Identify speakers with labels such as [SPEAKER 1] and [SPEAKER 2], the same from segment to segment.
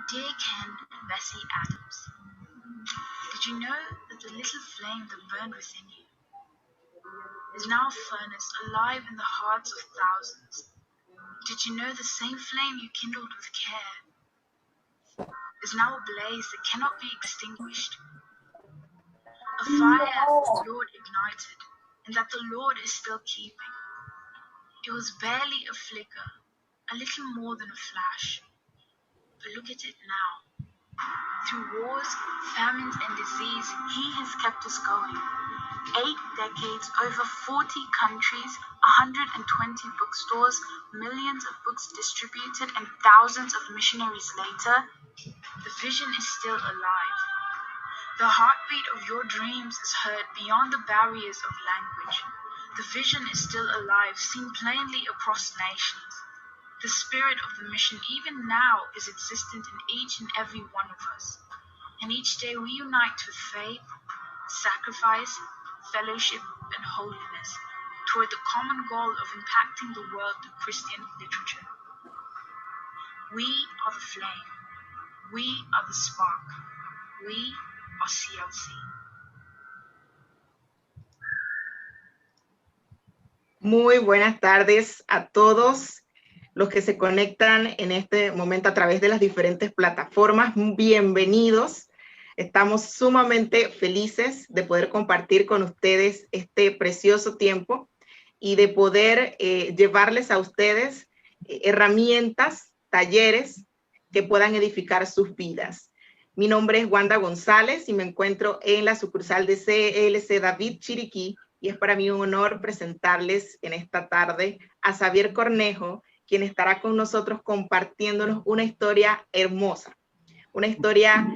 [SPEAKER 1] Dear Ken and Bessie Adams, did you know that the little flame that burned within you is now a furnace alive in the hearts of thousands? Did you know the same flame you kindled with care is now a blaze that cannot be extinguished? A fire that the Lord ignited and that the Lord is still keeping. It was barely a flicker, a little more than a flash. But look at it now. Through wars, famines, and disease, He has kept us going. 8 decades, over 40 countries, 120 bookstores, millions of books distributed, and thousands of missionaries later, the vision is still alive. The heartbeat of your dreams is heard beyond the barriers of language. The vision is still alive, seen plainly across nations. The spirit of the mission, even now, is existent in each and every one of us. And each day we unite with faith, sacrifice, fellowship, and holiness toward the common goal of impacting the world through Christian literature. We are the flame. We are the spark. We are CLC.
[SPEAKER 2] Muy buenas tardes a todos los que se conectan en este momento a través de las diferentes plataformas. Bienvenidos. Estamos sumamente felices de poder compartir con ustedes este precioso tiempo y de poder llevarles a ustedes herramientas, talleres que puedan edificar sus vidas. Mi nombre es Wanda González y me encuentro en la sucursal de CLC David Chiriquí, y es para mí un honor presentarles en esta tarde a Xavier Cornejo, quien estará con nosotros compartiéndonos una historia hermosa, una historia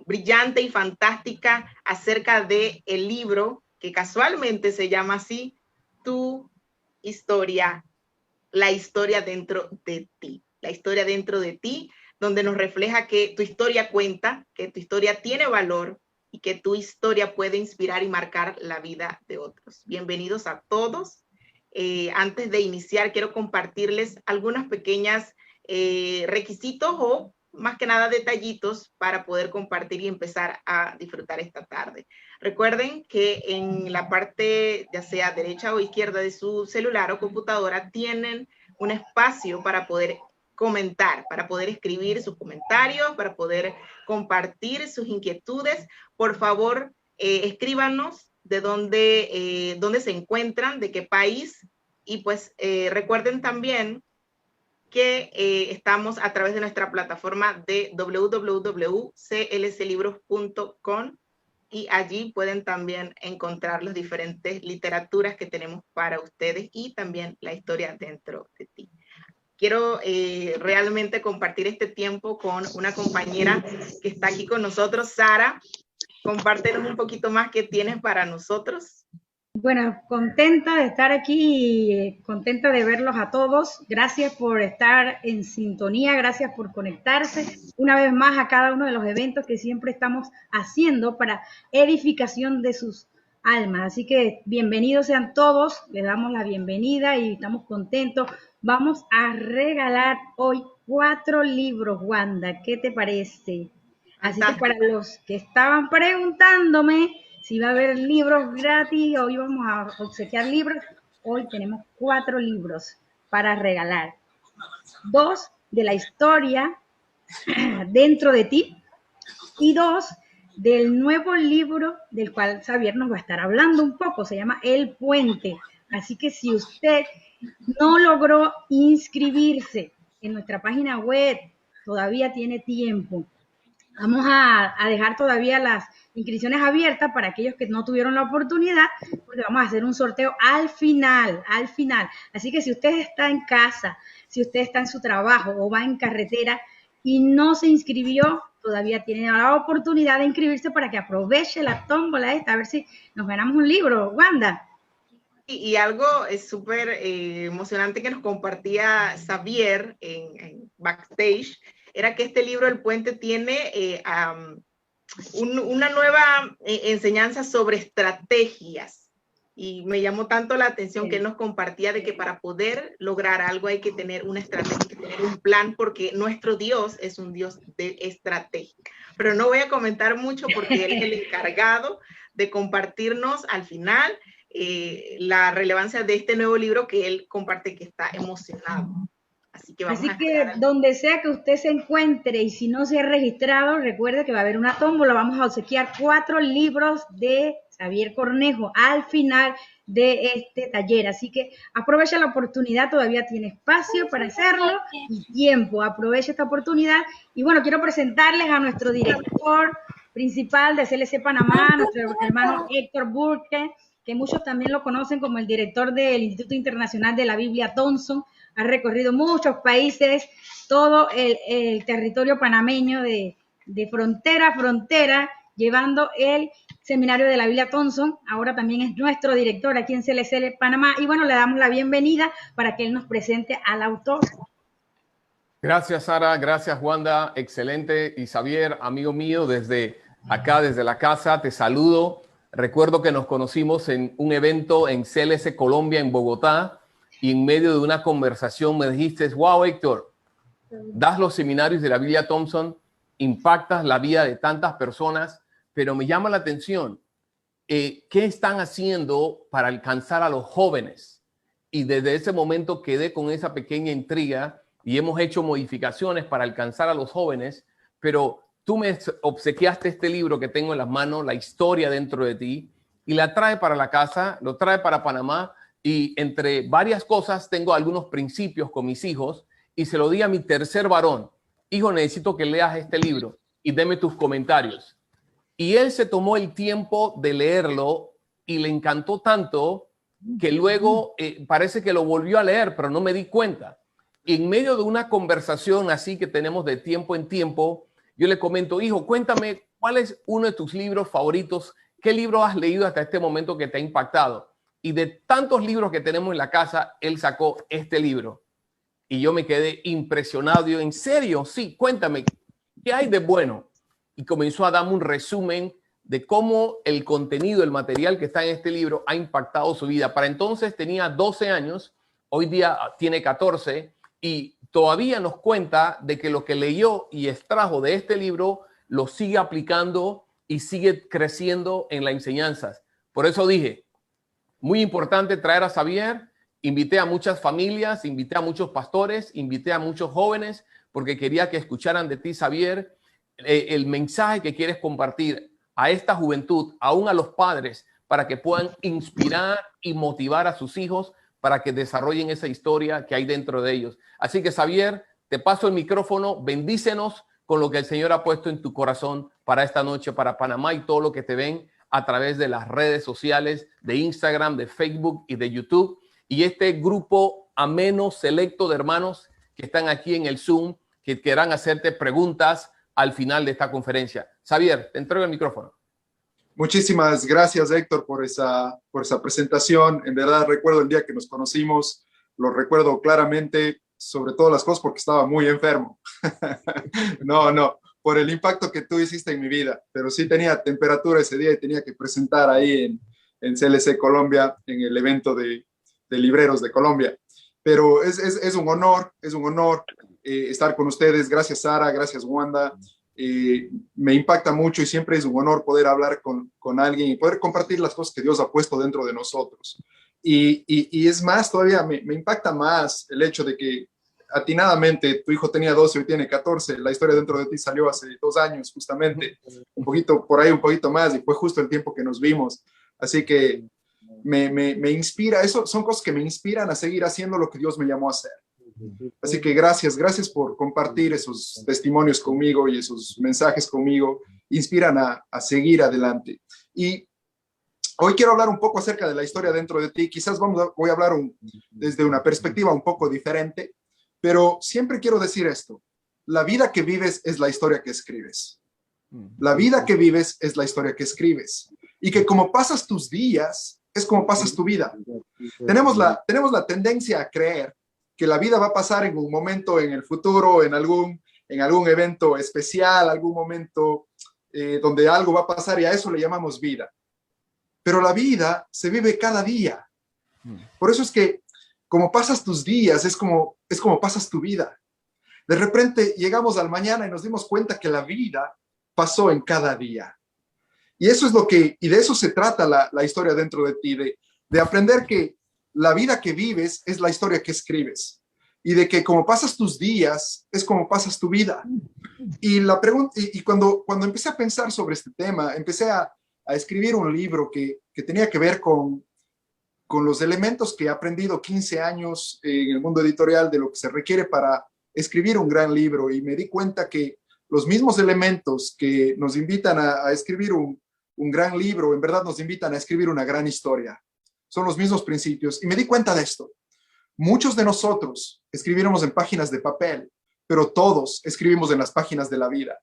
[SPEAKER 2] brillante y fantástica acerca del libro que casualmente se llama así, Tu historia, la historia dentro de ti. La historia dentro de ti, donde nos refleja que tu historia cuenta, que tu historia tiene valor, y que tu historia puede inspirar y marcar la vida de otros. Bienvenidos a todos. Antes de iniciar, quiero compartirles algunas pequeñas requisitos o más que nada detallitos para poder compartir y empezar a disfrutar esta tarde. Recuerden que en la parte, ya sea derecha o izquierda de su celular o computadora, tienen un espacio para poder comentar, para poder escribir sus comentarios, para poder compartir sus inquietudes. Por favor, escríbanos de dónde se encuentran, de qué país, y pues recuerden también que estamos a través de nuestra plataforma de www.clclibros.com, y allí pueden también encontrar las diferentes literaturas que tenemos para ustedes y también la historia dentro de ti. Quiero realmente compartir este tiempo con una compañera que está aquí con nosotros. Sara, compártenos un poquito más qué tienes para nosotros.
[SPEAKER 3] Bueno, contenta de estar aquí y contenta de verlos a todos. Gracias por estar en sintonía, gracias por conectarse una vez más a cada uno de los eventos que siempre estamos haciendo para edificación de sus almas. Así que bienvenidos sean todos, les damos la bienvenida y estamos contentos. Vamos a regalar hoy 4 libros, Wanda, ¿qué te parece? Así que para los que estaban preguntándome si va a haber libros gratis o íbamos a obsequiar libros, hoy tenemos 4 libros para regalar. 2 de la historia dentro de ti y 2 del nuevo libro del cual Xavier nos va a estar hablando un poco, se llama El Puente. Así que si usted no logró inscribirse en nuestra página web, todavía tiene tiempo. Vamos a dejar todavía las inscripciones abiertas para aquellos que no tuvieron la oportunidad, porque vamos a hacer un sorteo al final. Así que si usted está en casa, si usted está en su trabajo o va en carretera y no se inscribió, todavía tiene la oportunidad de inscribirse para que aproveche la tómbola esta, a ver si nos ganamos un libro, Wanda.
[SPEAKER 2] Y algo es súper emocionante que nos compartía Xavier en backstage, era que este libro, El Puente, tiene una nueva enseñanza sobre estrategias Y me llamó tanto la atención que él nos compartía de que para poder lograr algo hay que tener una estrategia, hay que tener un plan, porque nuestro Dios es un Dios de estrategia. Pero no voy a comentar mucho porque él es el encargado de compartirnos al final la relevancia de este nuevo libro que él comparte, que está emocionado. Así que vamos a esperar.
[SPEAKER 3] Donde sea que usted se encuentre y si no se ha registrado, recuerde que va a haber una tómbola. Vamos a obsequiar 4 libros de Xavier Cornejo al final de este taller. Así que aprovecha la oportunidad, todavía tiene espacio para hacerlo y tiempo. Aprovecha esta oportunidad. Y bueno, quiero presentarles a nuestro director principal de CLC Panamá, nuestro hermano Héctor Burke, que muchos también lo conocen como el director del Instituto Internacional de la Biblia Thompson. Ha recorrido muchos países, todo el territorio panameño de frontera a frontera, llevando el seminario de la Biblia Thompson. Ahora también es nuestro director aquí en CLC Panamá. Y bueno, le damos la bienvenida para que él nos presente al autor.
[SPEAKER 4] Gracias, Sara. Gracias, Wanda. Excelente. Y Xavier, amigo mío, desde acá, desde la casa, te saludo. Recuerdo que nos conocimos en un evento en CLC Colombia, en Bogotá, y en medio de una conversación me dijiste, wow, Héctor, das los seminarios de la Biblia Thompson, impactas la vida de tantas personas, pero me llama la atención, ¿qué están haciendo para alcanzar a los jóvenes? Y desde ese momento quedé con esa pequeña intriga y hemos hecho modificaciones para alcanzar a los jóvenes, pero tú me obsequiaste este libro que tengo en las manos, La historia dentro de ti, y la trae para la casa, lo trae para Panamá, y entre varias cosas tengo algunos principios con mis hijos y se lo di a mi tercer varón. Hijo, necesito que leas este libro y deme tus comentarios. Y él se tomó el tiempo de leerlo y le encantó tanto que luego parece que lo volvió a leer, pero no me di cuenta. Y en medio de una conversación así que tenemos de tiempo en tiempo, yo le comento, hijo, cuéntame, ¿cuál es uno de tus libros favoritos? ¿Qué libro has leído hasta este momento que te ha impactado? Y de tantos libros que tenemos en la casa, él sacó este libro. Y yo me quedé impresionado. Yo, ¿en serio? Sí, cuéntame, ¿qué hay de bueno? Y comenzó a darme un resumen de cómo el contenido, el material que está en este libro ha impactado su vida. Para entonces tenía 12 años, hoy día tiene 14 y todavía nos cuenta de que lo que leyó y extrajo de este libro lo sigue aplicando y sigue creciendo en las enseñanzas. Por eso dije, muy importante traer a Xavier. Invité a muchas familias, invité a muchos pastores, invité a muchos jóvenes, porque quería que escucharan de ti, Xavier, el mensaje que quieres compartir a esta juventud, aún a los padres, para que puedan inspirar y motivar a sus hijos para que desarrollen esa historia que hay dentro de ellos. Así que, Xavier, te paso el micrófono, bendícenos con lo que el Señor ha puesto en tu corazón para esta noche, para Panamá y todo lo que te ven a través de las redes sociales, de Instagram, de Facebook y de YouTube. Y este grupo ameno, selecto de hermanos que están aquí en el Zoom, que quieran hacerte preguntas al final de esta conferencia. Xavier, te entrego el micrófono.
[SPEAKER 5] Muchísimas gracias, Héctor, por esa presentación. En verdad recuerdo el día que nos conocimos, lo recuerdo claramente, sobre todas las cosas porque estaba muy enfermo. No, por el impacto que tú hiciste en mi vida, pero sí tenía temperatura ese día y tenía que presentar ahí en CLC Colombia, en el evento de libreros de Colombia. Pero es un honor estar con ustedes. Gracias, Sara, gracias, Wanda. Me impacta mucho y siempre es un honor poder hablar con alguien y poder compartir las cosas que Dios ha puesto dentro de nosotros. Y es más, todavía me impacta más el hecho de que atinadamente tu hijo tenía 12, hoy tiene 14. La historia dentro de ti salió hace 2 años, justamente, un poquito por ahí, un poquito más, y fue justo el tiempo que nos vimos. Así que me inspira, eso son cosas que me inspiran a seguir haciendo lo que Dios me llamó a hacer. Así que gracias por compartir esos testimonios conmigo y esos mensajes conmigo. Inspiran a seguir adelante. Y hoy quiero hablar un poco acerca de la historia dentro de ti. Quizás voy a hablar desde una perspectiva un poco diferente, pero siempre quiero decir esto. La vida que vives es la historia que escribes. La vida que vives es la historia que escribes. Y que como pasas tus días, es como pasas tu vida. Tenemos la tendencia a creer que la vida va a pasar en un momento en el futuro, en algún evento especial, algún momento donde algo va a pasar y a eso le llamamos vida. pero la vida se vive cada día. Por eso es que como pasas tus días, es como pasas tu vida. De repente llegamos al mañana y nos dimos cuenta que la vida pasó en cada día. Y eso es y de eso se trata la historia dentro de ti, de aprender que la vida que vives es la historia que escribes. Y de que como pasas tus días, es como pasas tu vida. Y la pregunta, y cuando empecé a pensar sobre este tema, empecé a escribir un libro que tenía que ver con los elementos que he aprendido 15 años en el mundo editorial de lo que se requiere para escribir un gran libro. Y me di cuenta que los mismos elementos que nos invitan a escribir un gran libro, en verdad nos invitan a escribir una gran historia. Son los mismos principios. Y me di cuenta de esto. Muchos de nosotros escribiremos en páginas de papel, pero todos escribimos en las páginas de la vida.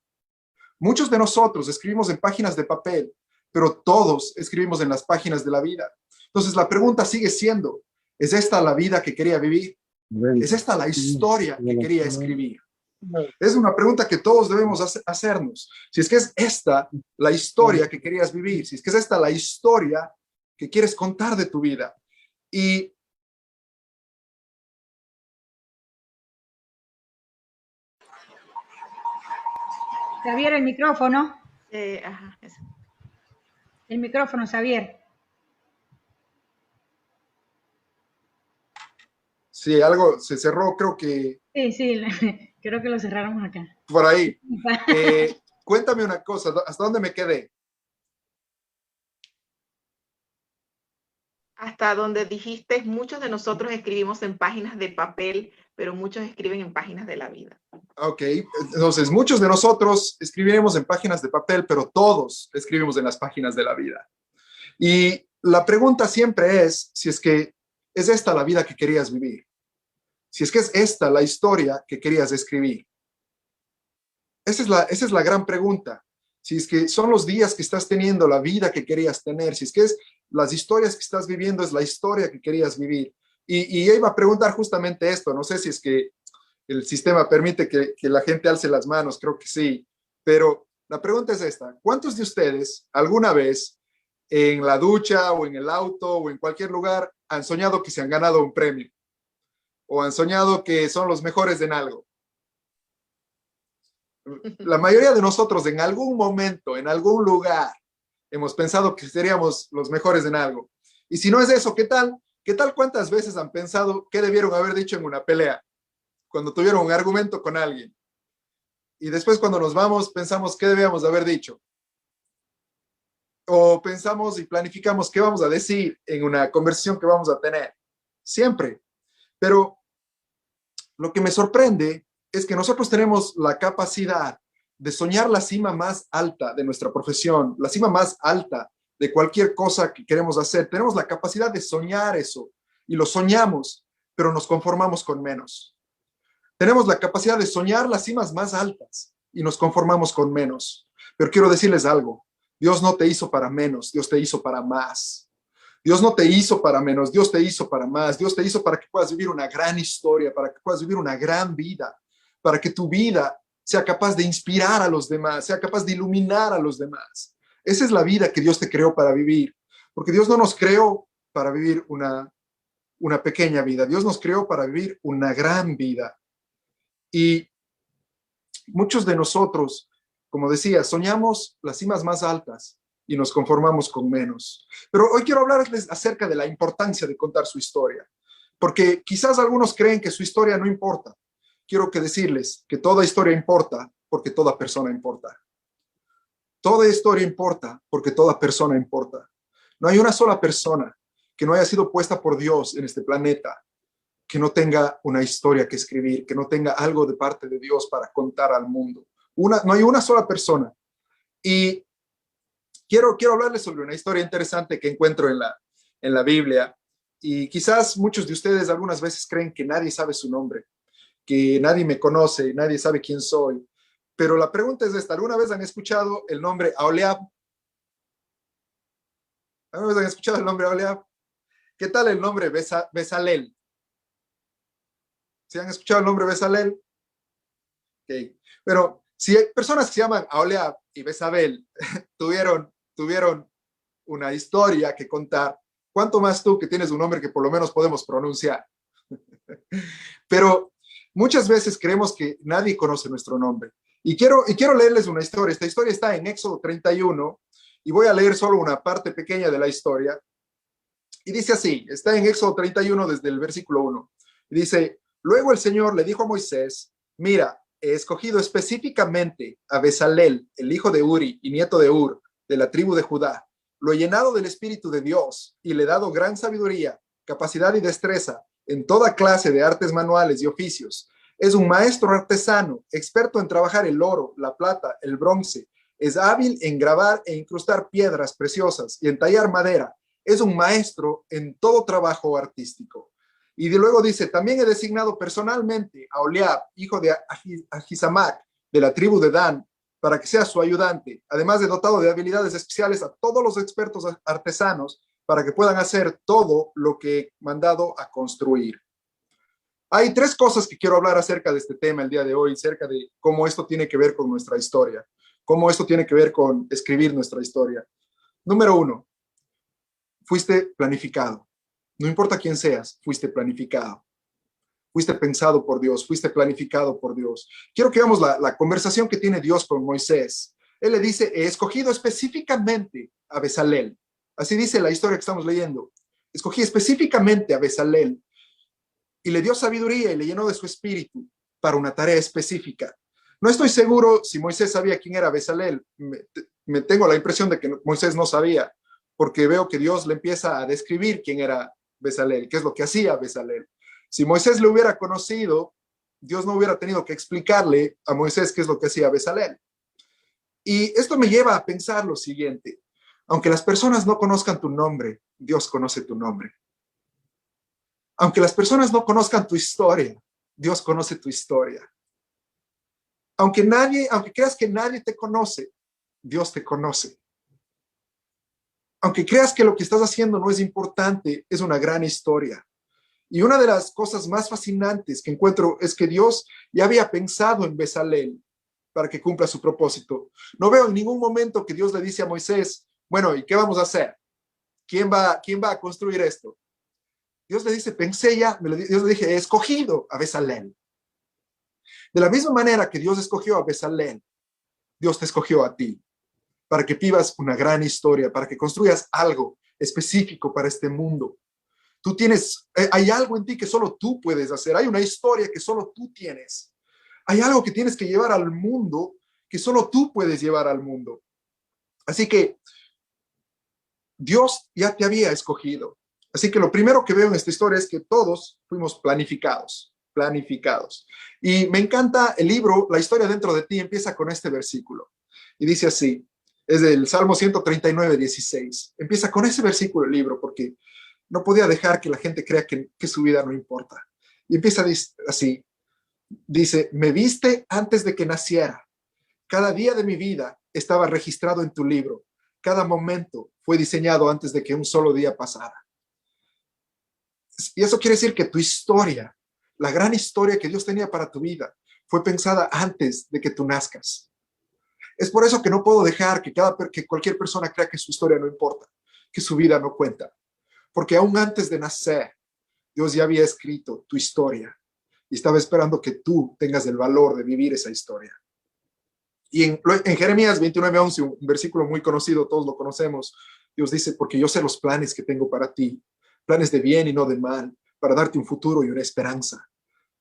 [SPEAKER 5] Muchos de nosotros escribimos en páginas de papel, pero todos escribimos en las páginas de la vida. Entonces la pregunta sigue siendo, ¿es esta la vida que quería vivir? ¿Es esta la historia que quería escribir? Es una pregunta que todos debemos hacernos. Si es que es esta la historia que querías vivir, si es que es esta la historia que quieres contar de tu vida. Y
[SPEAKER 3] Xavier, el micrófono.
[SPEAKER 2] Ajá, eso.
[SPEAKER 3] El micrófono, Xavier.
[SPEAKER 5] sí, algo se cerró, creo que
[SPEAKER 3] Sí, creo que lo cerraron acá.
[SPEAKER 5] por ahí. Cuéntame una cosa, ¿hasta dónde me quedé?
[SPEAKER 2] Hasta donde dijiste, muchos de nosotros escribimos en páginas de papel, pero muchos escriben en páginas de la vida.
[SPEAKER 5] Ok, entonces muchos de nosotros escribiremos en páginas de papel, pero todos escribimos en las páginas de la vida. Y la pregunta siempre es si es que es esta la vida que querías vivir, si es que es esta la historia que querías escribir. Esa es la gran pregunta. Si es que son los días que estás teniendo, la vida que querías tener, si es que es las historias que estás viviendo, es la historia que querías vivir. Y iba a preguntar justamente esto, no sé si es que el sistema permite que la gente alce las manos, creo que sí, pero la pregunta es esta: ¿cuántos de ustedes alguna vez en la ducha o en el auto o en cualquier lugar han soñado que se han ganado un premio? ¿O han soñado que son los mejores en algo? La mayoría de nosotros en algún momento, en algún lugar, hemos pensado que seríamos los mejores en algo. Y si no es eso, ¿qué tal? ¿Qué tal cuántas veces han pensado qué debieron haber dicho en una pelea? Cuando tuvieron un argumento con alguien. Y después cuando nos vamos, pensamos qué debíamos haber dicho. O pensamos y planificamos qué vamos a decir en una conversación que vamos a tener. Siempre. Pero lo que me sorprende es que nosotros tenemos la capacidad de soñar la cima más alta de nuestra profesión, la cima más alta de cualquier cosa que queremos hacer. Tenemos la capacidad de soñar eso y lo soñamos, pero nos conformamos con menos. Tenemos la capacidad de soñar las cimas más altas y nos conformamos con menos. Pero quiero decirles algo, Dios no te hizo para menos, Dios te hizo para más. Dios no te hizo para menos, Dios te hizo para más. Dios te hizo para que puedas vivir una gran historia, para que puedas vivir una gran vida, para que tu vida sea capaz de inspirar a los demás, sea capaz de iluminar a los demás. Esa es la vida que Dios te creó para vivir, porque Dios no nos creó para vivir una pequeña vida, Dios nos creó para vivir una gran vida. Y muchos de nosotros, como decía, soñamos las cimas más altas y nos conformamos con menos. Pero hoy quiero hablarles acerca de la importancia de contar su historia, porque quizás algunos creen que su historia no importa. Quiero decirles que toda historia importa porque toda persona importa. Toda historia importa porque toda persona importa. No hay una sola persona que no haya sido puesta por Dios en este planeta que no tenga una historia que escribir, que no tenga algo de parte de Dios para contar al mundo. No hay una sola persona. Y quiero hablarles sobre una historia interesante que encuentro en la Biblia. Y quizás muchos de ustedes algunas veces creen que nadie sabe su nombre, que nadie me conoce, nadie sabe quién soy. Pero la pregunta es esta: ¿alguna vez han escuchado el nombre Aholiab? ¿Alguna vez han escuchado el nombre Aholiab? ¿Qué tal el nombre Bezalel? ¿Sí han escuchado el nombre Bezalel? Okay. Pero si hay personas que se llaman Aholiab y Bezabel tuvieron una historia que contar. ¿Cuánto más tú que tienes un nombre que por lo menos podemos pronunciar? Pero muchas veces creemos que nadie conoce nuestro nombre. Y quiero leerles una historia. Esta historia está en Éxodo 31 y voy a leer solo una parte pequeña de la historia. Y dice así, está en Éxodo 31 desde el versículo 1. Y dice, luego el Señor le dijo a Moisés, mira, he escogido específicamente a Bezalel, el hijo de Uri y nieto de Ur, de la tribu de Judá. Lo he llenado del Espíritu de Dios y le he dado gran sabiduría, capacidad y destreza en toda clase de artes manuales y oficios. Es un maestro artesano, experto en trabajar el oro, la plata, el bronce. Es hábil en grabar e incrustar piedras preciosas y en tallar madera. Es un maestro en todo trabajo artístico. Y luego dice, también he designado personalmente a Oliab, hijo de Ahisamac, de la tribu de Dan, para que sea su ayudante. Además, he dotado de habilidades especiales a todos los expertos artesanos para que puedan hacer todo lo que he mandado a construir. Hay tres cosas que quiero hablar acerca de este tema el día de hoy, acerca de cómo esto tiene que ver con nuestra historia, cómo esto tiene que ver con escribir nuestra historia. Número 1, fuiste planificado. No importa quién seas, fuiste planificado. Fuiste pensado por Dios, fuiste planificado por Dios. Quiero que veamos la conversación que tiene Dios con Moisés. Él le dice, he escogido específicamente a Bezalel. Así dice la historia que estamos leyendo. Escogí específicamente a Bezalel y le dio sabiduría y le llenó de su espíritu para una tarea específica. No estoy seguro si Moisés sabía quién era Bezalel. Me tengo la impresión de que Moisés no sabía, porque veo que Dios le empieza a describir quién era Bezalel, qué es lo que hacía Bezalel. Si Moisés le hubiera conocido, Dios no hubiera tenido que explicarle a Moisés qué es lo que hacía Bezalel. Y esto me lleva a pensar lo siguiente. Aunque las personas no conozcan tu nombre, Dios conoce tu nombre. Aunque las personas no conozcan tu historia, Dios conoce tu historia. Aunque creas que nadie te conoce, Dios te conoce. Aunque creas que lo que estás haciendo no es importante, es una gran historia. Y una de las cosas más fascinantes que encuentro es que Dios ya había pensado en Bezalel para que cumpla su propósito. No veo en ningún momento que Dios le dice a Moisés, bueno, ¿y qué vamos a hacer? ¿Quién va a construir esto? Dios le dice, Dios le dije, he escogido a Bezalel. De la misma manera que Dios escogió a Bezalel, Dios te escogió a ti para que vivas una gran historia, para que construyas algo específico para este mundo. Hay algo en ti que solo tú puedes hacer. Hay una historia que solo tú tienes. Hay algo que tienes que llevar al mundo que solo tú puedes llevar al mundo. Así que Dios ya te había escogido. Así que lo primero que veo en esta historia es que todos fuimos planificados. Y me encanta el libro, La historia dentro de ti empieza con este versículo. Y dice así, es del Salmo 139, 16. Empieza con ese versículo el libro porque no podía dejar que la gente crea que su vida no importa. Y empieza así. Dice, me viste antes de que naciera. Cada día de mi vida estaba registrado en tu libro. Cada momento fue diseñado antes de que un solo día pasara. Y eso quiere decir que tu historia, la gran historia que Dios tenía para tu vida, fue pensada antes de que tú nazcas. Es por eso que no puedo dejar que cualquier persona crea que su historia no importa, que su vida no cuenta. Porque aún antes de nacer, Dios ya había escrito tu historia y estaba esperando que tú tengas el valor de vivir esa historia. Y en Jeremías 29:11, un versículo muy conocido, todos lo conocemos, Dios dice, porque yo sé los planes que tengo para ti, planes de bien y no de mal, para darte un futuro y una esperanza.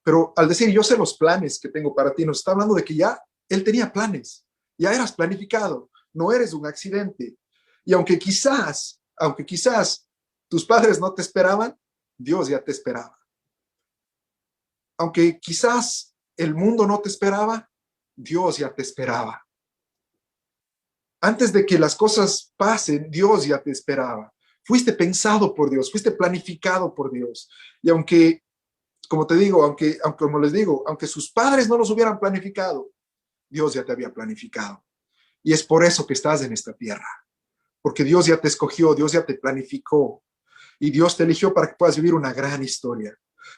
[SPEAKER 5] Pero al decir yo sé los planes que tengo para ti, nos está hablando de que ya Él tenía planes, ya eras planificado, no eres un accidente. Y aunque quizás tus padres no te esperaban, Dios ya te esperaba. Aunque quizás el mundo no te esperaba, Dios ya te esperaba. Antes de que las cosas pasen, Dios ya te esperaba. Fuiste pensado por Dios, fuiste planificado por Dios. Y aunque, como te digo, aunque sus padres no los hubieran planificado, Dios ya te había planificado. Y es por eso que estás en esta tierra. Porque Dios ya te escogió, Dios ya te planificó. Y Dios te eligió para que puedas vivir una gran historia.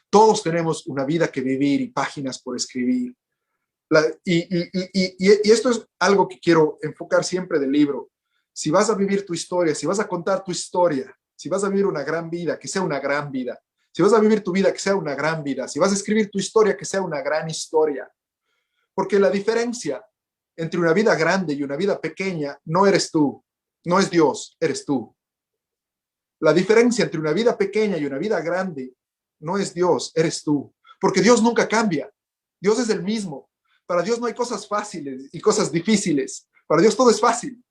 [SPEAKER 5] Todos tenemos una vida que vivir y páginas por escribir. Y esto es algo que quiero enfocar siempre del libro. Si vas a vivir tu historia, si vas a contar tu historia, si vas a vivir una gran vida, que sea una gran vida. Si vas a vivir tu vida, que sea una gran vida. Si vas a escribir tu historia, que sea una gran historia. Porque la diferencia entre una vida grande y una vida pequeña no eres tú, no es Dios, eres tú. La diferencia entre una vida pequeña y una vida grande no es Dios, eres tú. Porque Dios nunca cambia. Dios es el mismo. Para Dios no hay cosas fáciles y cosas difíciles. Para Dios todo es fácil.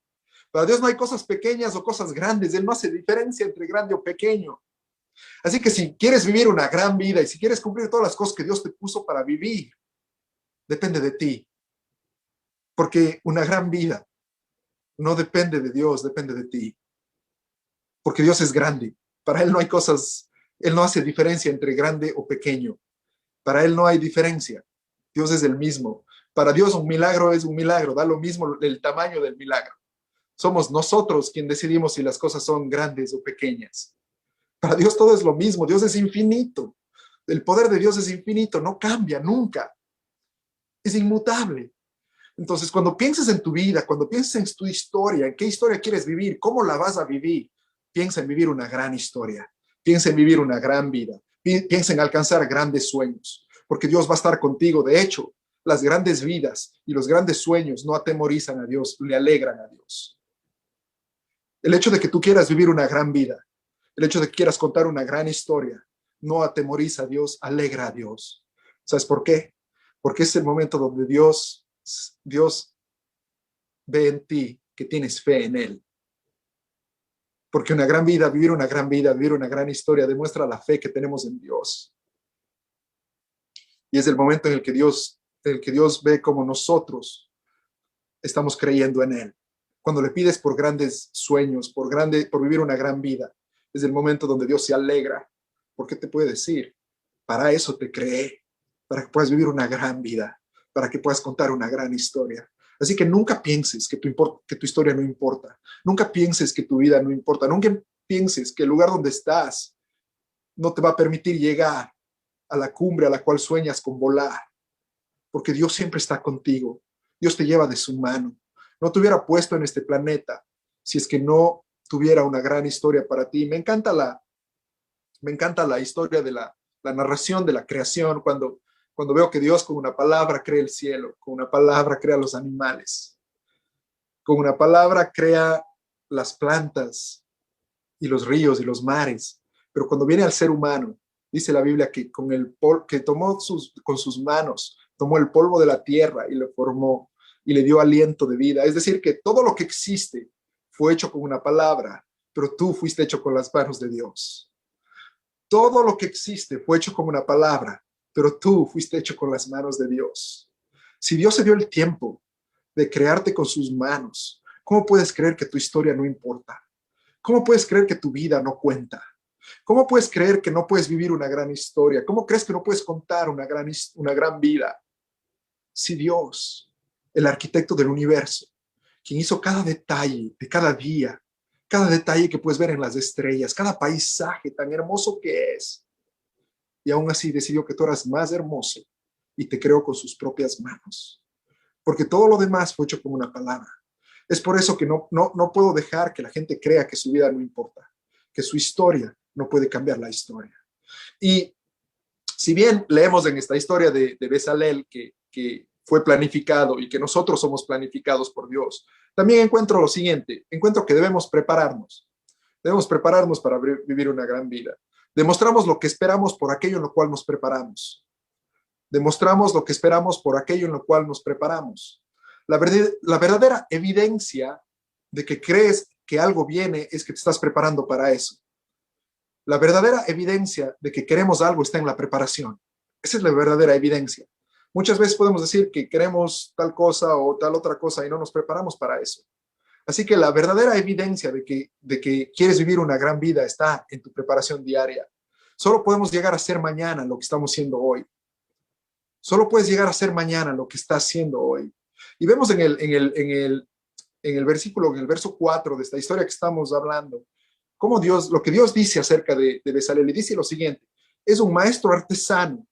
[SPEAKER 5] Para Dios no hay cosas pequeñas o cosas grandes. Él no hace diferencia entre grande o pequeño. Así que si quieres vivir una gran vida y si quieres cumplir todas las cosas que Dios te puso para vivir, depende de ti. Porque una gran vida no depende de Dios, depende de ti. Porque Dios es grande. Para Él no hay cosas, Él no hace diferencia entre grande o pequeño. Para Él no hay diferencia. Dios es el mismo. Para Dios un milagro es un milagro, da lo mismo el tamaño del milagro. Somos nosotros quien decidimos si las cosas son grandes o pequeñas. Para Dios todo es lo mismo, Dios es infinito. El poder de Dios es infinito, no cambia nunca. Es inmutable. Entonces, cuando pienses en tu vida, cuando pienses en tu historia, en qué historia quieres vivir, cómo la vas a vivir, piensa en vivir una gran historia, piensa en vivir una gran vida, piensa en alcanzar grandes sueños, porque Dios va a estar contigo. De hecho, las grandes vidas y los grandes sueños no atemorizan a Dios, le alegran a Dios. El hecho de que tú quieras vivir una gran vida, el hecho de que quieras contar una gran historia, no atemoriza a Dios, alegra a Dios. ¿Sabes por qué? Porque es el momento donde Dios ve en ti que tienes fe en Él. Porque una gran vida, vivir una gran vida, vivir una gran historia, demuestra la fe que tenemos en Dios. Y es el momento en el que Dios ve como nosotros estamos creyendo en Él. Cuando le pides por grandes sueños, por vivir una gran vida, es el momento donde Dios se alegra. Porque te puede decir, para eso te creé, para que puedas vivir una gran vida, para que puedas contar una gran historia. Así que nunca pienses que tu historia no importa. Nunca pienses que tu vida no importa. Nunca pienses que el lugar donde estás no te va a permitir llegar a la cumbre a la cual sueñas con volar. Porque Dios siempre está contigo. Dios te lleva de su mano. No te hubiera puesto en este planeta si es que no tuviera una gran historia para ti. Me encanta la historia de la narración de la creación, cuando veo que Dios con una palabra crea el cielo, con una palabra crea los animales, con una palabra crea las plantas y los ríos y los mares. Pero cuando viene al ser humano, dice la Biblia que tomó con sus manos, tomó el polvo de la tierra y lo formó y le dio aliento de vida. Es decir, que todo lo que existe fue hecho con una palabra, pero tú fuiste hecho con las manos de Dios. Todo lo que existe fue hecho con una palabra, pero tú fuiste hecho con las manos de Dios. Si Dios se dio el tiempo de crearte con sus manos, ¿cómo puedes creer que tu historia no importa? ¿Cómo puedes creer que tu vida no cuenta? ¿Cómo puedes creer que no puedes vivir una gran historia? ¿Cómo crees que no puedes contar una gran vida? Si Dios, el arquitecto del universo, quien hizo cada detalle de cada día, cada detalle que puedes ver en las estrellas, cada paisaje tan hermoso que es, y aún así decidió que tú eras más hermoso y te creó con sus propias manos, porque todo lo demás fue hecho con una palabra. Es por eso que no puedo dejar que la gente crea que su vida no importa, que su historia no puede cambiar la historia. Y si bien leemos en esta historia de Bezalel que fue planificado y que nosotros somos planificados por Dios, también encuentro lo siguiente, encuentro que debemos prepararnos para vivir una gran vida. Demostramos lo que esperamos por aquello en lo cual nos preparamos. Demostramos lo que esperamos por aquello en lo cual nos preparamos. La verdadera evidencia de que crees que algo viene es que te estás preparando para eso. La verdadera evidencia de que queremos algo está en la preparación. Esa es la verdadera evidencia. Muchas veces podemos decir que queremos tal cosa o tal otra cosa y no nos preparamos para eso. Así que la verdadera evidencia de que quieres vivir una gran vida está en tu preparación diaria. Solo podemos llegar a ser mañana lo que estamos siendo hoy. Solo puedes llegar a ser mañana lo que estás haciendo hoy. Y vemos en el verso 4 de esta historia que estamos hablando, cómo lo que Dios dice acerca de Bezalel, le dice lo siguiente: es un maestro artesano,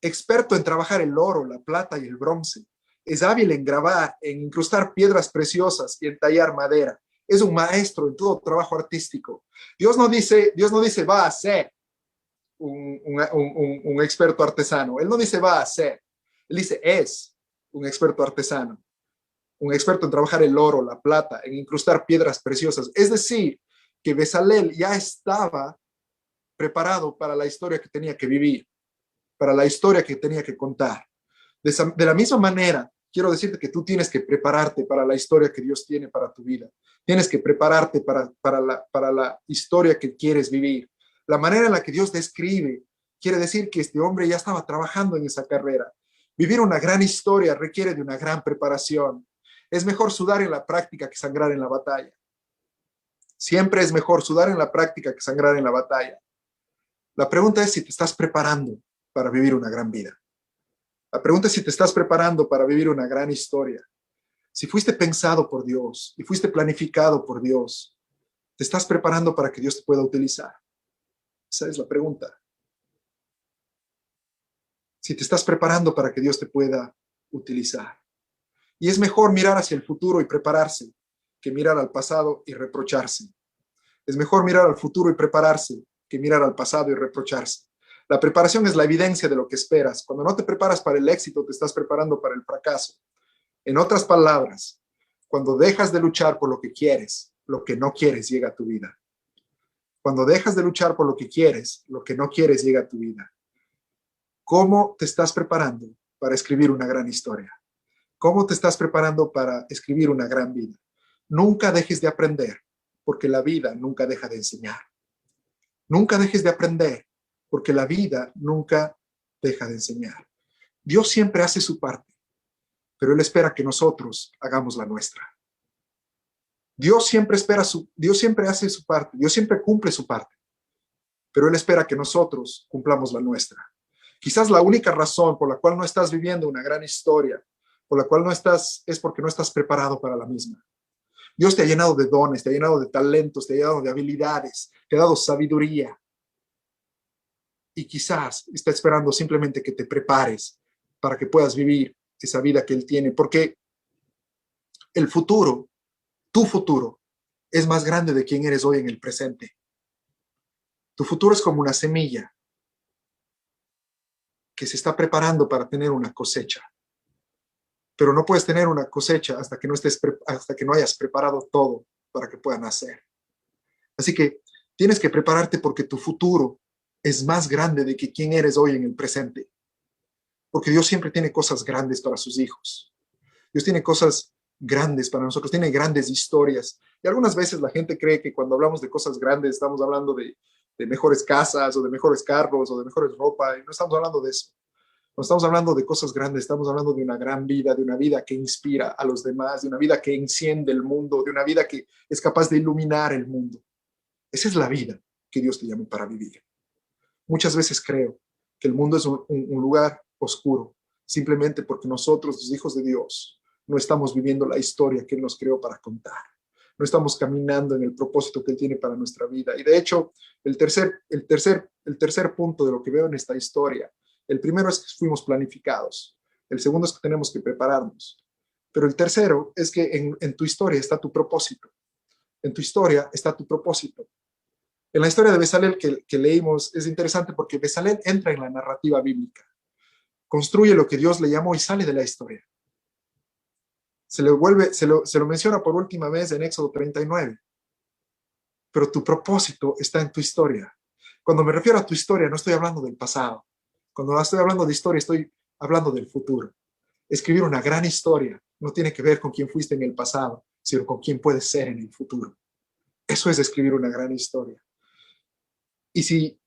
[SPEAKER 5] experto en trabajar el oro, la plata y el bronce. Es hábil en grabar, en incrustar piedras preciosas y en tallar madera. es un maestro en todo trabajo artístico. Dios no dice va a ser un experto artesano. Él no dice va a ser. Él dice es un experto artesano. Un experto en trabajar el oro, la plata, en incrustar piedras preciosas. Es decir, que Bezalel ya estaba preparado para la historia que tenía que vivir, para la historia que tenía que contar. De la misma manera, quiero decirte que tú tienes que prepararte para la historia que Dios tiene para tu vida. Tienes que prepararte para la historia que quieres vivir. La manera en la que Dios describe quiere decir que este hombre ya estaba trabajando en esa carrera. Vivir una gran historia requiere de una gran preparación. Es mejor sudar en la práctica que sangrar en la batalla. Siempre es mejor sudar en la práctica que sangrar en la batalla. La pregunta es si te estás preparando para vivir una gran vida. La pregunta es si te estás preparando para vivir una gran historia. Si fuiste pensado por Dios y fuiste planificado por Dios, ¿te estás preparando para que Dios te pueda utilizar? Esa es la pregunta. Si te estás preparando para que Dios te pueda utilizar. Y es mejor mirar hacia el futuro y prepararse que mirar al pasado y reprocharse. Es mejor mirar al futuro y prepararse que mirar al pasado y reprocharse. La preparación es la evidencia de lo que esperas. Cuando no te preparas para el éxito, te estás preparando para el fracaso. En otras palabras, cuando dejas de luchar por lo que no quieres llega a tu vida. Cuando dejas de luchar por lo que no quieres llega a tu vida. ¿Cómo te estás preparando para escribir una gran historia? ¿Cómo te estás preparando para escribir una gran vida? Nunca dejes de aprender, porque la vida nunca deja de enseñar. Nunca dejes de aprender, porque la vida nunca deja de enseñar. Dios siempre hace su parte, pero Él espera que nosotros hagamos la nuestra. Dios siempre hace su parte, Dios siempre cumple su parte, pero Él espera que nosotros cumplamos la nuestra. Quizás la única razón por la cual no estás viviendo una gran historia, por la cual no estás, es porque no estás preparado para la misma. Dios te ha llenado de dones, te ha llenado de talentos, te ha llenado de habilidades, te ha dado sabiduría. Y quizás está esperando simplemente que te prepares para que puedas vivir esa vida que Él tiene. Porque el futuro, tu futuro, es más grande de quien eres hoy en el presente. Tu futuro es como una semilla que se está preparando para tener una cosecha. Pero no puedes tener una cosecha hasta que no hayas preparado todo para que pueda nacer. Así que tienes que prepararte porque tu futuro es más grande de que quién eres hoy en el presente. Porque Dios siempre tiene cosas grandes para sus hijos. Dios tiene cosas grandes para nosotros, tiene grandes historias. Y algunas veces la gente cree que cuando hablamos de cosas grandes estamos hablando de mejores casas o de mejores carros o de mejores ropa. Y no estamos hablando de eso. No estamos hablando de cosas grandes, estamos hablando de una gran vida, de una vida que inspira a los demás, de una vida que enciende el mundo, de una vida que es capaz de iluminar el mundo. Esa es la vida que Dios te llamó para vivir. Muchas veces creo que el mundo es un lugar oscuro, simplemente porque nosotros, los hijos de Dios, no estamos viviendo la historia que Él nos creó para contar. No estamos caminando en el propósito que Él tiene para nuestra vida. Y de hecho, el tercer punto de lo que veo en esta historia, el primero es que fuimos planificados. El segundo es que tenemos que prepararnos. Pero el tercero es que en tu historia está tu propósito. En tu historia está tu propósito. En la historia de Bezalel que leímos es interesante porque Bezalel entra en la narrativa bíblica. Construye lo que Dios le llamó y sale de la historia. Se lo menciona por última vez en Éxodo 39. Pero tu propósito está en tu historia. Cuando me refiero a tu historia, no estoy hablando del pasado. Cuando estoy hablando de historia, estoy hablando del futuro. Escribir una gran historia no tiene que ver con quién fuiste en el pasado, sino con quién puedes ser en el futuro. Eso es escribir una gran historia. Y si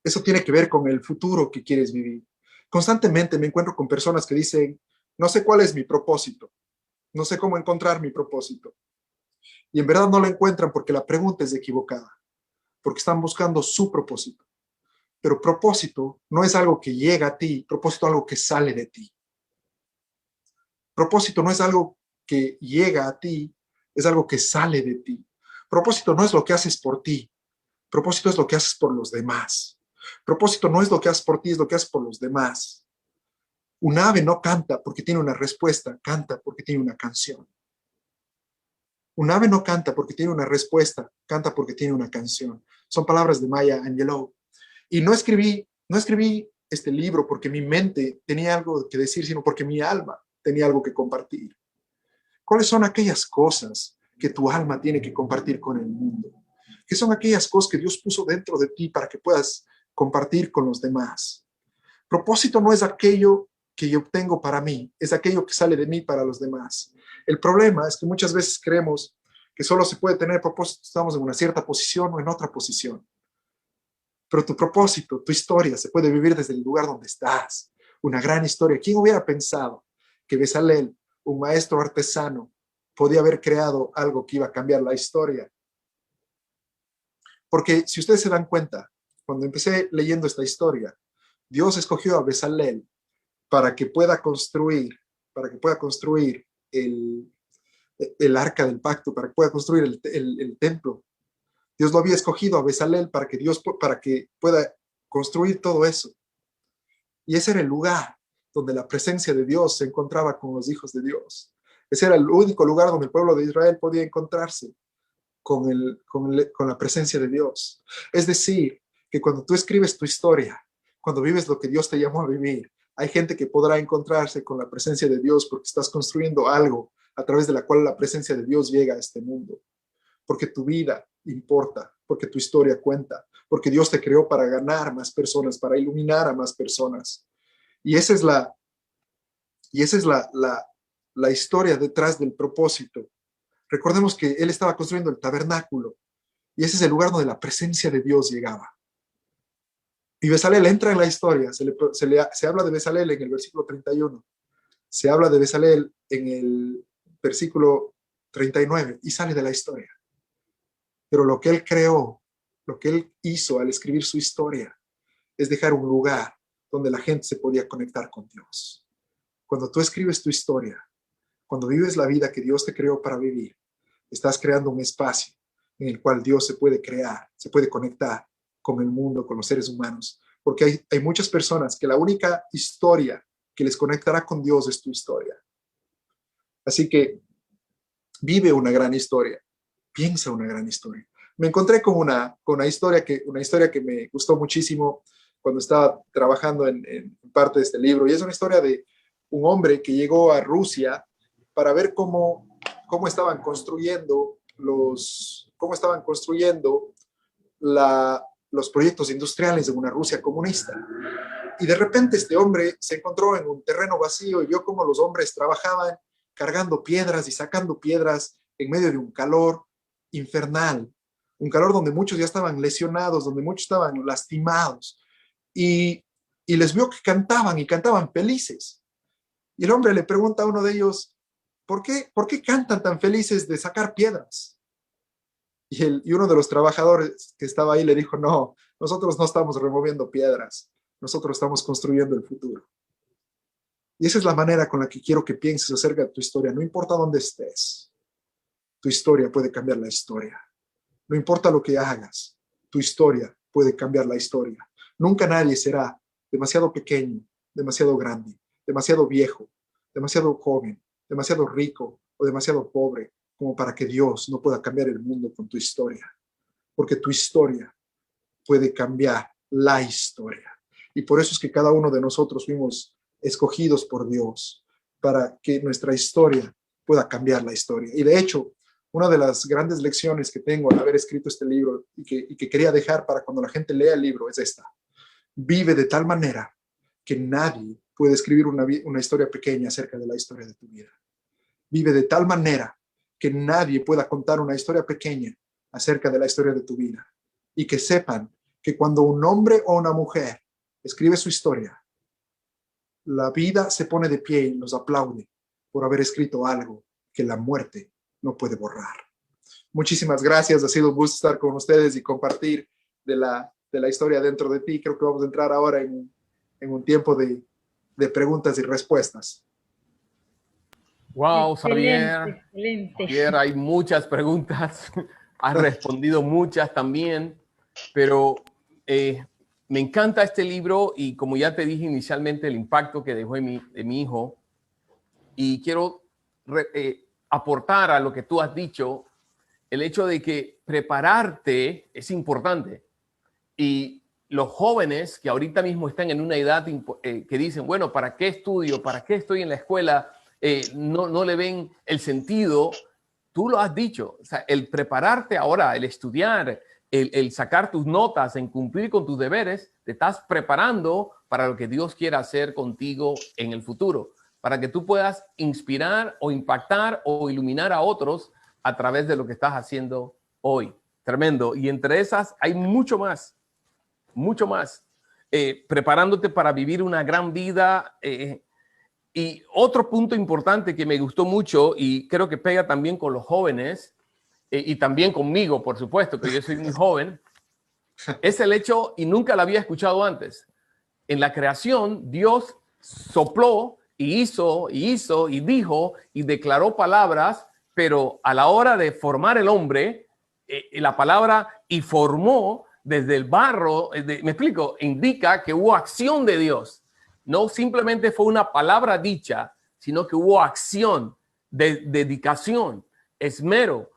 [SPEAKER 5] eso tiene que ver con el futuro que quieres vivir. Constantemente me encuentro con personas que dicen, no sé cuál es mi propósito, no sé cómo encontrar mi propósito. Y en verdad no lo encuentran porque la pregunta es equivocada, porque están buscando su propósito. Pero propósito no es algo que llega a ti, propósito es algo que sale de ti. Propósito no es algo que llega a ti, es algo que sale de ti. Propósito no es lo que haces por ti, propósito es lo que haces por los demás. Propósito no es lo que haces por ti, es lo que haces por los demás. Un ave no canta porque tiene una respuesta, canta porque tiene una canción. Un ave no canta porque tiene una respuesta, canta porque tiene una canción. Son palabras de Maya Angelou. Y no escribí este libro porque mi mente tenía algo que decir, sino porque mi alma tenía algo que compartir. ¿Cuáles son aquellas cosas que tu alma tiene que compartir con el mundo? ¿Qué son aquellas cosas que Dios puso dentro de ti para que puedas compartir con los demás? Propósito no es aquello que yo obtengo para mí, es aquello que sale de mí para los demás. El problema es que muchas veces creemos que solo se puede tener propósito, estamos en una cierta posición o en otra posición. Pero tu propósito, tu historia, se puede vivir desde el lugar donde estás. Una gran historia. ¿Quién hubiera pensado que Bezalel, un maestro artesano, podía haber creado algo que iba a cambiar la historia? Porque si ustedes se dan cuenta, cuando empecé leyendo esta historia, Dios escogió a Bezalel para que pueda construir el arca del pacto, para que pueda construir el templo. Dios lo había escogido a Bezalel para que pueda construir todo eso. Y ese era el lugar donde la presencia de Dios se encontraba con los hijos de Dios. Ese era el único lugar donde el pueblo de Israel podía encontrarse con la presencia de Dios. Es decir, que cuando tú escribes tu historia, cuando vives lo que Dios te llamó a vivir, hay gente que podrá encontrarse con la presencia de Dios porque estás construyendo algo a través de la cual la presencia de Dios llega a este mundo. Porque tu vida importa, porque tu historia cuenta, porque Dios te creó para ganar más personas, para iluminar a más personas. Y esa es la historia detrás del propósito. Recordemos que él estaba construyendo el tabernáculo y ese es el lugar donde la presencia de Dios llegaba. Y Bezalel entra en la historia, se habla de Bezalel en el versículo 31, se habla de Bezalel en el versículo 39 y sale de la historia. Pero lo que él creó, lo que él hizo al escribir su historia, es dejar un lugar donde la gente se podía conectar con Dios. Cuando tú escribes tu historia, cuando vives la vida que Dios te creó para vivir, estás creando un espacio en el cual Dios se puede crear, se puede conectar con el mundo, con los seres humanos. Porque hay muchas personas que la única historia que les conectará con Dios es tu historia. Así que vive una gran historia. Piensa una gran historia. Me encontré con una historia que me gustó muchísimo cuando estaba trabajando en parte de este libro, y es una historia de un hombre que llegó a Rusia para ver cómo estaban construyendo los proyectos industriales de una Rusia comunista. Y de repente este hombre se encontró en un terreno vacío y vio cómo los hombres trabajaban cargando piedras y sacando piedras en medio de un calor infernal, un calor donde muchos ya estaban lesionados, donde muchos estaban lastimados, y les vio que cantaban y cantaban felices. Y el hombre le pregunta a uno de ellos, ¿por qué cantan tan felices de sacar piedras? Y uno de los trabajadores que estaba ahí le dijo, no, nosotros no estamos removiendo piedras, nosotros estamos construyendo el futuro. Y esa es la manera con la que quiero que pienses acerca de tu historia. No importa dónde estés, tu historia puede cambiar la historia. No importa lo que hagas, tu historia puede cambiar la historia. Nunca nadie será demasiado pequeño, demasiado grande, demasiado viejo, demasiado joven, demasiado rico o demasiado pobre como para que Dios no pueda cambiar el mundo con tu historia. Porque tu historia puede cambiar la historia. Y por eso es que cada uno de nosotros fuimos escogidos por Dios para que nuestra historia pueda cambiar la historia. Y de hecho, una de las grandes lecciones que tengo al haber escrito este libro y que quería dejar para cuando la gente lea el libro es esta. Vive de tal manera que nadie puede escribir una historia pequeña acerca de la historia de tu vida. Vive de tal manera que nadie pueda contar una historia pequeña acerca de la historia de tu vida. Y que sepan que cuando un hombre o una mujer escribe su historia, la vida se pone de pie y los aplaude por haber escrito algo que la muerte no puede borrar. Muchísimas gracias, ha sido un gusto estar con ustedes y compartir de la historia dentro de ti. Creo que vamos a entrar ahora en un tiempo de preguntas y respuestas.
[SPEAKER 4] Wow,
[SPEAKER 3] Excelente, excelente.
[SPEAKER 4] Xavier, hay muchas preguntas, has respondido muchas también, pero me encanta este libro y como ya te dije inicialmente, el impacto que dejó en mi hijo, y quiero aportar a lo que tú has dicho el hecho de que prepararte es importante. Y los jóvenes que ahorita mismo están en una edad que dicen, bueno, ¿para qué estudio? ¿Para qué estoy en la escuela? No le ven el sentido. Tú lo has dicho, o sea, el prepararte ahora, el estudiar, el sacar tus notas, en cumplir con tus deberes, te estás preparando para lo que Dios quiera hacer contigo en el futuro, para que tú puedas inspirar o impactar o iluminar a otros a través de lo que estás haciendo hoy. Tremendo. Y entre esas hay mucho más, preparándote para vivir una gran vida. Y otro punto importante que me gustó mucho y creo que pega también con los jóvenes y también conmigo, por supuesto, que yo soy muy joven, es el hecho, y nunca lo había escuchado antes, en la creación Dios sopló y hizo y dijo y declaró palabras, pero a la hora de formar el hombre, la palabra y formó desde el barro, me explico, indica que hubo acción de Dios. No simplemente fue una palabra dicha, sino que hubo acción, dedicación, esmero,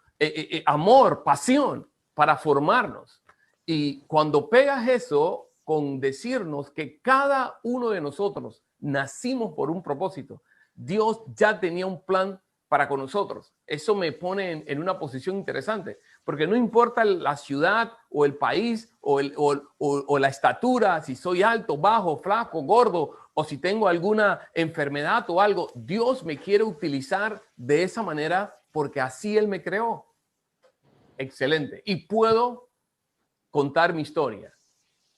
[SPEAKER 4] amor, pasión para formarnos. Y cuando pegas eso con decirnos que cada uno de nosotros nacimos por un propósito, Dios ya tenía un plan para con nosotros. Eso me pone en una posición interesante, porque no importa la ciudad o el país o la estatura, si soy alto, bajo, flaco, gordo, o si tengo alguna enfermedad o algo, Dios me quiere utilizar de esa manera porque así Él me creó. Excelente. Y puedo contar mi historia.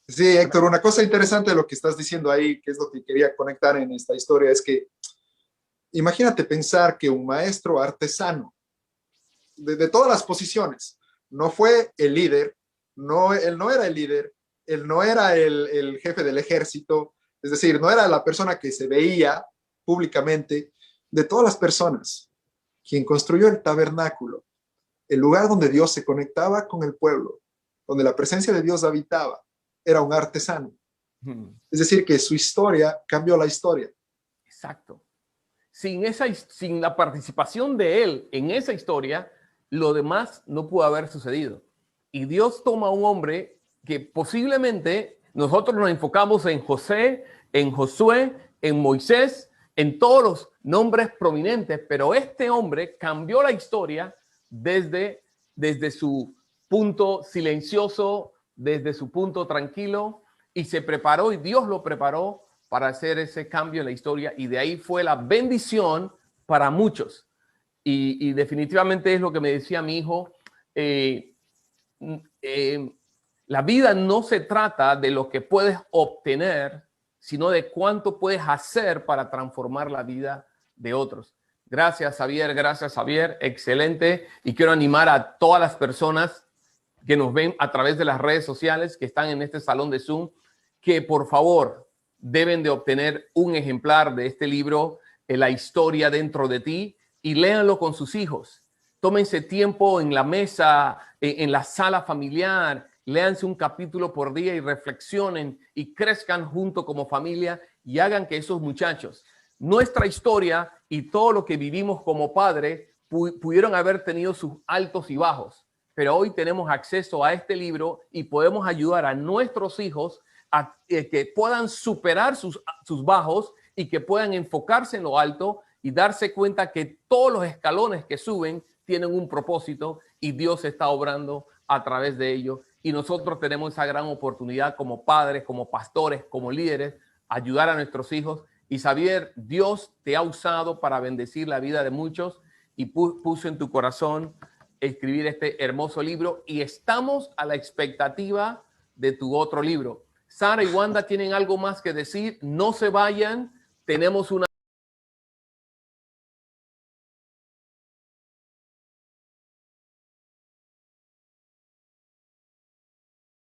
[SPEAKER 5] Sí, Héctor, una cosa interesante de lo que estás diciendo ahí, que es lo que quería conectar en esta historia, es que imagínate pensar que un maestro artesano de todas las posiciones no fue el líder, él no era el líder, él no era el jefe del ejército, es decir, no era la persona que se veía públicamente. De todas las personas, quien construyó el tabernáculo, el lugar donde Dios se conectaba con el pueblo, donde la presencia de Dios habitaba, era un artesano. Es decir, que su historia cambió la historia.
[SPEAKER 4] Exacto. Sin la participación de él en esa historia, lo demás no pudo haber sucedido. Y Dios toma a un hombre que posiblemente nosotros nos enfocamos en José, en Josué, en Moisés, en todos los nombres prominentes, pero este hombre cambió la historia desde su punto silencioso, desde su punto tranquilo, y se preparó, y Dios lo preparó para hacer ese cambio en la historia, y de ahí fue la bendición para muchos. Y definitivamente es lo que me decía mi hijo, la vida no se trata de lo que puedes obtener, sino de cuánto puedes hacer para transformar la vida de otros. Gracias, Xavier, excelente. Y quiero animar a todas las personas que nos ven a través de las redes sociales, que están en este salón de Zoom, que por favor deben de obtener un ejemplar de este libro, La historia dentro de ti, y léanlo con sus hijos. Tómense tiempo en la mesa, en la sala familiar, léanse un capítulo por día y reflexionen y crezcan junto como familia y hagan que esos muchachos, nuestra historia y todo lo que vivimos como padres, pudieron haber tenido sus altos y bajos, pero hoy tenemos acceso a este libro y podemos ayudar a nuestros hijos a que puedan superar sus bajos y que puedan enfocarse en lo alto y darse cuenta que todos los escalones que suben tienen un propósito y Dios está obrando a través de ellos. Y nosotros tenemos esa gran oportunidad como padres, como pastores, como líderes, ayudar a nuestros hijos. Y Xavier, Dios te ha usado para bendecir la vida de muchos y puso en tu corazón escribir este hermoso libro. Y estamos a la expectativa de tu otro libro. Sara y Wanda tienen algo más que decir. No se vayan. Tenemos una